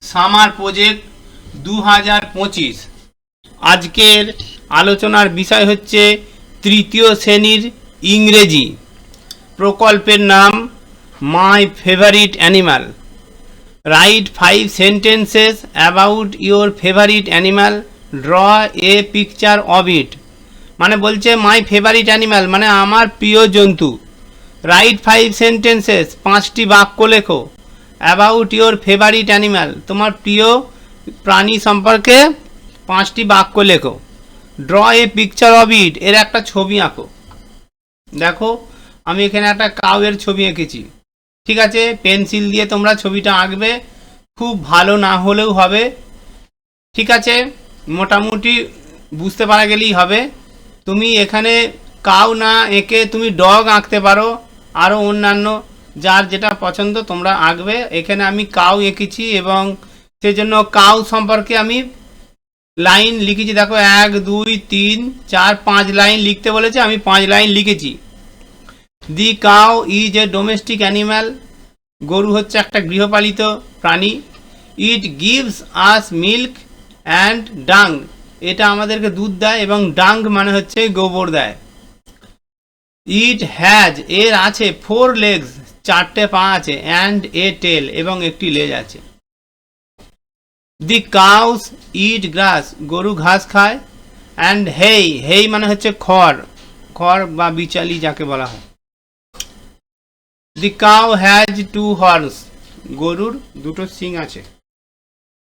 Summer project 2025। আজকের আলোচনার বিষয় হচ্ছে তৃতীয় শ্রেণীর ইংরেজি। প্রকল্পের নাম my favourite animal. Right 5 sentences about your favourite animal, draw a picture of it. মানে বলছে মাই ফেভারিট অ্যানিমাল মানে আমার প্রিয় জন্তু। রাইট 5 সেন্টেন্সেস, 5টি বাক্য লেখো। অ্যাবাউট ইয়োর ফেভারিট অ্যানিমাল, তোমার প্রিয় প্রাণী সম্পর্কে 5টি বাক্য লেখো। Draw a picture of it, এর একটা ছবি আঁকো। দেখো আমি এখানে একটা কাউয়ের ছবি এঁকেছি, ঠিক আছে। পেন্সিল দিয়ে তোমরা ছবিটা আঁকবে, খুব ভালো না হলেও হবে, ঠিক আছে। মোটামুটি বুঝতে পারা গেলেই হবে। তুমি এখানে কাউ না এঁকে তুমি ডগ আঁকতে পারো, আরও অন্যান্য যার যেটা পছন্দ তোমরা আঁকবে। এখানে আমি কাউ এঁকেছি এবং সেজন্য কাউ সম্পর্কে আমি লাইন লিখেছি। দেখো 1 2 3 4 5 লাইন লিখতে বলেছে, আমি 5 লাইন লিখেছি। The cow is a domestic animal, গরু হচ্ছে একটা গৃহপালিত প্রাণী। It gives us milk and ডাং, এটা আমাদেরকে দুধ দেয় এবং ডাং মানে হচ্ছে গোবর দেয়। ইট হ্যাজ, এর আছে 4 legs, 4টে পা আছে, অ্যান্ড এ টেল, এবং একটি লেজ আছে। দি কাউস ইট গ্রাস, গরু ঘাস খায়। অ্যান্ড হেই, হেই মানে হচ্ছে খড়, খড় বা বিচালি যাকে বলা হয়। দি কাউ হ্যাজ 2 হর্নস, গরুর 2টো শিং আছে।